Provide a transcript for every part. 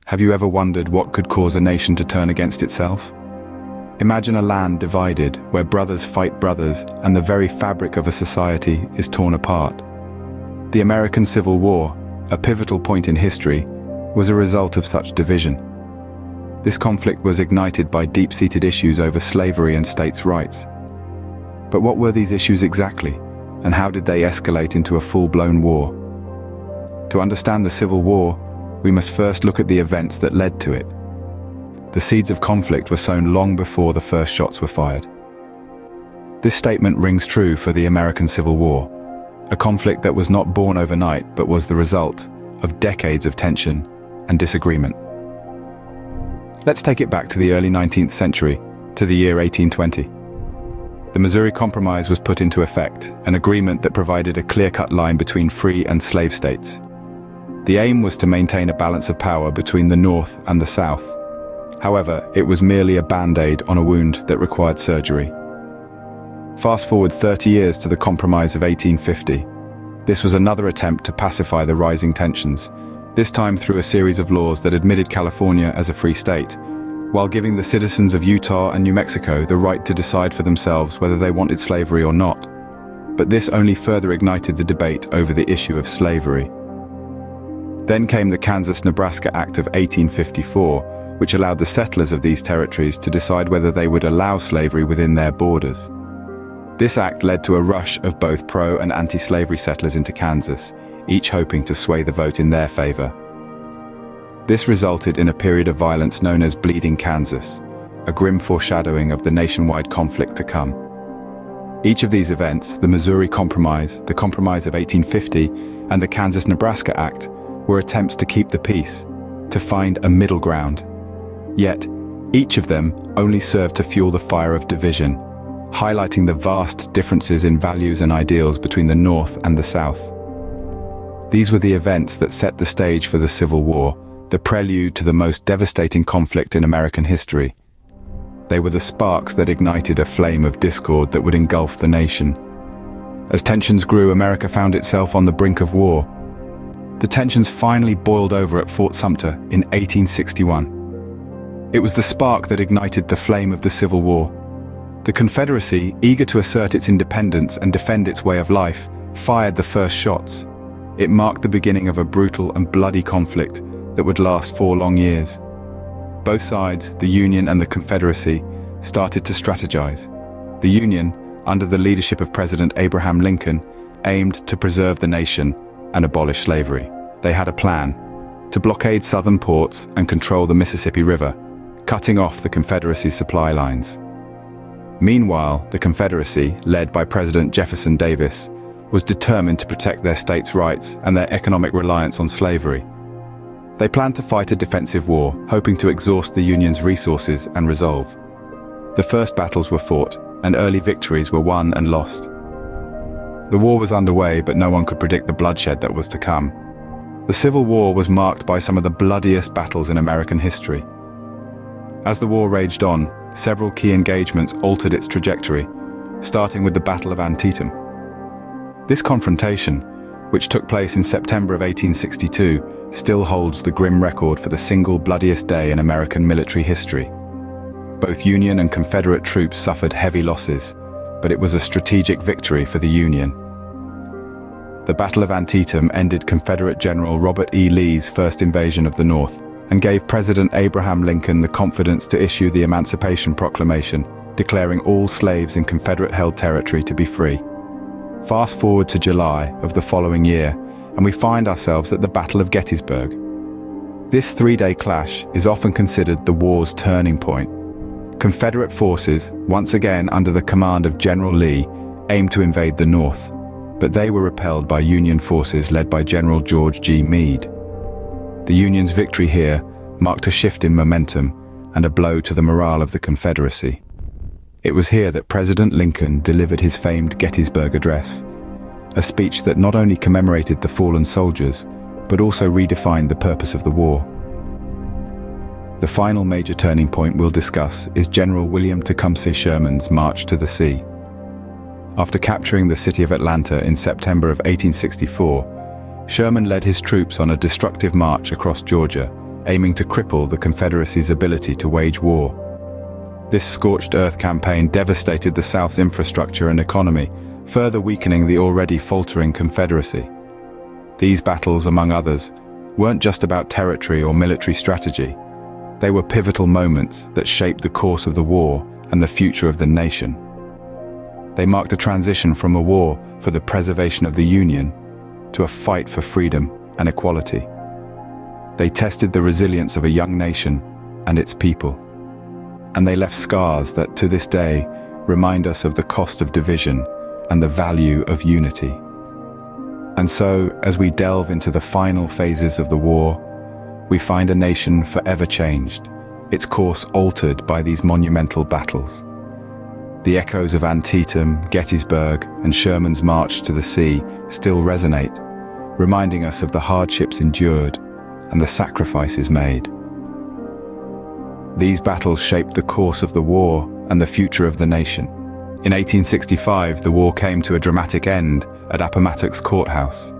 Have you ever wondered what could cause a nation to turn against itself? Imagine a land divided, where brothers fight brothers, and the very fabric of a society is torn apart. The American Civil War, a pivotal point in history, was a result of such division. This conflict was ignited by deep-seated issues over slavery and states' rights. But what were these issues exactly, and how did they escalate into a full-blown war? To understand the Civil War, we must first look at the events that led to it. The seeds of conflict were sown long before the first shots were fired. This statement rings true for the American Civil War, a conflict that was not born overnight but was the result of decades of tension and disagreement. Let's take it back to the early 19th century, to the year 1820. The Missouri Compromise was put into effect, an agreement that provided a clear-cut line between free and slave states. The aim was to maintain a balance of power between the North and the South. However, it was merely a band-aid on a wound that required surgery. Fast forward 30 years to the Compromise of 1850. This was another attempt to pacify the rising tensions, this time through a series of laws that admitted California as a free state, while giving the citizens of Utah and New Mexico the right to decide for themselves whether they wanted slavery or not. But this only further ignited the debate over the issue of slavery. Then came the Kansas-Nebraska Act of 1854, which allowed the settlers of these territories to decide whether they would allow slavery within their borders. This act led to a rush of both pro- and anti-slavery settlers into Kansas, each hoping to sway the vote in their favor. This resulted in a period of violence known as Bleeding Kansas, a grim foreshadowing of the nationwide conflict to come. Each of these events, the Missouri Compromise, the Compromise of 1850, and the Kansas-Nebraska Act, were attempts to keep the peace, to find a middle ground. Yet, each of them only served to fuel the fire of division, highlighting the vast differences in values and ideals between the North and the South. These were the events that set the stage for the Civil War, the prelude to the most devastating conflict in American history. They were the sparks that ignited a flame of discord that would engulf the nation. As tensions grew, America found itself on the brink of war. The tensions finally boiled over at Fort Sumter in 1861. It was the spark that ignited the flame of the Civil War. The Confederacy, eager to assert its independence and defend its way of life, fired the first shots. It marked the beginning of a brutal and bloody conflict that would last 4 long years. Both sides, the Union and the Confederacy, started to strategize. The Union, under the leadership of President Abraham Lincoln, aimed to preserve the nation and abolish slavery. They had a plan to blockade southern ports and control the Mississippi River, cutting off the Confederacy's supply lines. Meanwhile, the Confederacy, led by President Jefferson Davis, was determined to protect their states' rights and their economic reliance on slavery. They planned to fight a defensive war, hoping to exhaust the Union's resources and resolve. The first battles were fought, and early victories were won and lost. The war was underway, but no one could predict the bloodshed that was to come. The Civil War was marked by some of the bloodiest battles in American history. As the war raged on, several key engagements altered its trajectory, starting with the Battle of Antietam. This confrontation, which took place in September of 1862, still holds the grim record for the single bloodiest day in American military history. Both Union and Confederate troops suffered heavy losses, but it was a strategic victory for the Union. The Battle of Antietam ended Confederate General Robert E. Lee's first invasion of the North and gave President Abraham Lincoln the confidence to issue the Emancipation Proclamation, declaring all slaves in Confederate-held territory to be free. Fast forward to July of the following year, and we find ourselves at the Battle of Gettysburg. This 3-day clash is often considered the war's turning point. Confederate forces, once again under the command of General Lee, aimed to invade the North, but they were repelled by Union forces led by General George G. Meade. The Union's victory here marked a shift in momentum and a blow to the morale of the Confederacy. It was here that President Lincoln delivered his famed Gettysburg Address, a speech that not only commemorated the fallen soldiers, but also redefined the purpose of the war. The final major turning point we'll discuss is General William Tecumseh Sherman's march to the sea. After capturing the city of Atlanta in September of 1864, Sherman led his troops on a destructive march across Georgia, aiming to cripple the Confederacy's ability to wage war. This scorched earth campaign devastated the South's infrastructure and economy, further weakening the already faltering Confederacy. These battles, among others, weren't just about territory or military strategy. They were pivotal moments that shaped the course of the war and the future of the nation. They marked a transition from a war for the preservation of the Union to a fight for freedom and equality. They tested the resilience of a young nation and its people. And they left scars that, to this day, remind us of the cost of division and the value of unity. And so, as we delve into the final phases of the war, we find a nation forever changed, its course altered by these monumental battles. The echoes of Antietam, Gettysburg, and Sherman's march to the sea still resonate, reminding us of the hardships endured and the sacrifices made. These battles shaped the course of the war and the future of the nation. In 1865, the war came to a dramatic end at Appomattox Courthouse.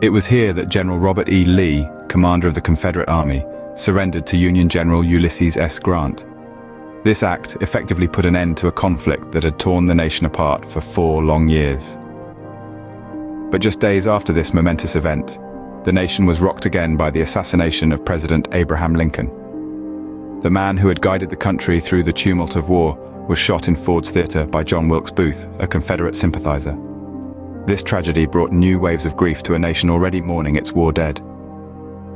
It was here that General Robert E. Lee, commander of the Confederate Army, surrendered to Union General Ulysses S. Grant. This act effectively put an end to a conflict that had torn the nation apart for 4 long years. But just days after this momentous event, the nation was rocked again by the assassination of President Abraham Lincoln. The man who had guided the country through the tumult of war was shot in Ford's Theater by John Wilkes Booth, a Confederate sympathizer. This tragedy brought new waves of grief to a nation already mourning its war dead.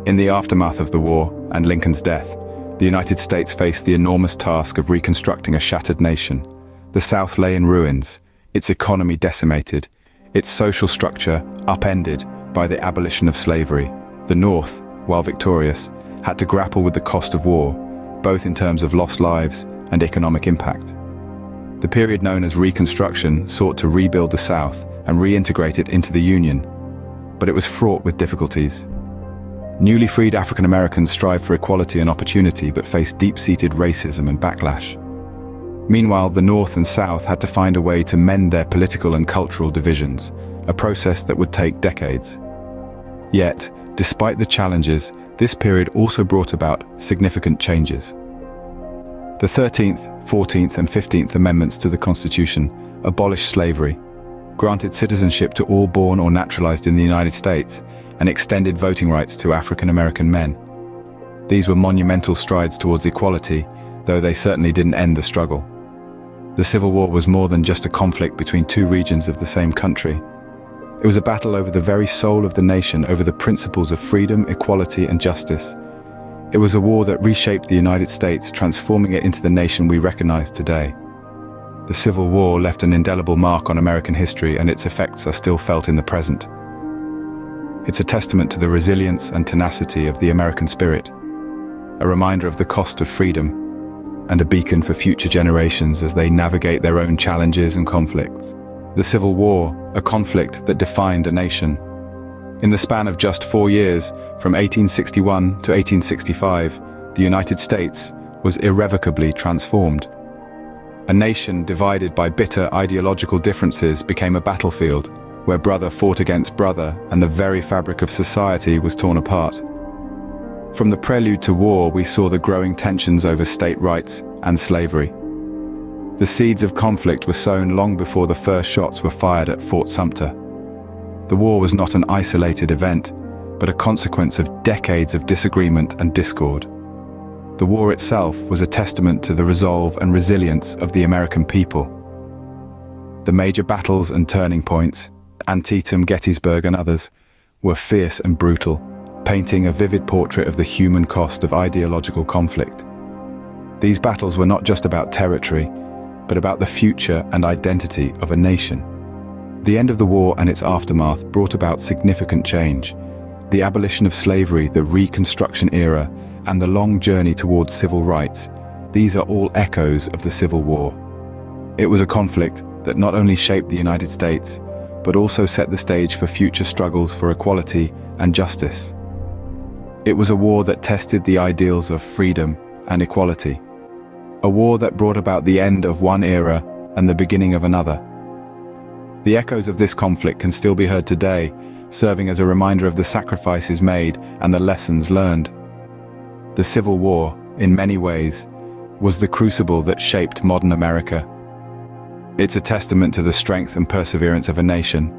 In the aftermath of the war and Lincoln's death, the United States faced the enormous task of reconstructing a shattered nation. The South lay in ruins, its economy decimated, its social structure upended by the abolition of slavery. The North, while victorious, had to grapple with the cost of war, both in terms of lost lives and economic impact. The period known as Reconstruction sought to rebuild the South and reintegrate it into the Union, but it was fraught with difficulties. Newly freed African Americans strived for equality and opportunity but faced deep-seated racism and backlash. Meanwhile, the North and South had to find a way to mend their political and cultural divisions, a process that would take decades. Yet, despite the challenges, this period also brought about significant changes. The 13th, 14th, and 15th Amendments to the Constitution abolished slavery, granted citizenship to all born or naturalized in the United States, and extended voting rights to African American men. These were monumental strides towards equality, though they certainly didn't end the struggle. The Civil War was more than just a conflict between 2 regions of the same country. It was a battle over the very soul of the nation, over the principles of freedom, equality, and justice. It was a war that reshaped the United States, transforming it into the nation we recognize today. The Civil War left an indelible mark on American history, and its effects are still felt in the present. It's a testament to the resilience and tenacity of the American spirit, a reminder of the cost of freedom, and a beacon for future generations as they navigate their own challenges and conflicts. The Civil War, a conflict that defined a nation. In the span of just 4 years, from 1861 to 1865, the United States was irrevocably transformed. A nation divided by bitter ideological differences became a battlefield where brother fought against brother and the very fabric of society was torn apart. From the prelude to war, we saw the growing tensions over state rights and slavery. The seeds of conflict were sown long before the first shots were fired at Fort Sumter. The war was not an isolated event, but a consequence of decades of disagreement and discord. The war itself was a testament to the resolve and resilience of the American people. The major battles and turning points, Antietam, Gettysburg, and others, were fierce and brutal, painting a vivid portrait of the human cost of ideological conflict. These battles were not just about territory, but about the future and identity of a nation. The end of the war and its aftermath brought about significant change. The abolition of slavery, the Reconstruction era, and the long journey towards civil rights, these are all echoes of the Civil War. It was a conflict that not only shaped the United States, but also set the stage for future struggles for equality and justice. It was a war that tested the ideals of freedom and equality. A war that brought about the end of one era and the beginning of another. The echoes of this conflict can still be heard today, serving as a reminder of the sacrifices made and the lessons learned. The Civil War, in many ways, was the crucible that shaped modern America. It's a testament to the strength and perseverance of a nation,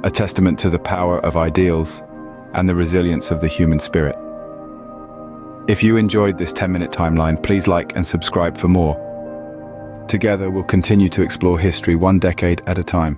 a testament to the power of ideals, and the resilience of the human spirit. If you enjoyed this 10-minute timeline, please like and subscribe for more. Together, we'll continue to explore history one decade at a time.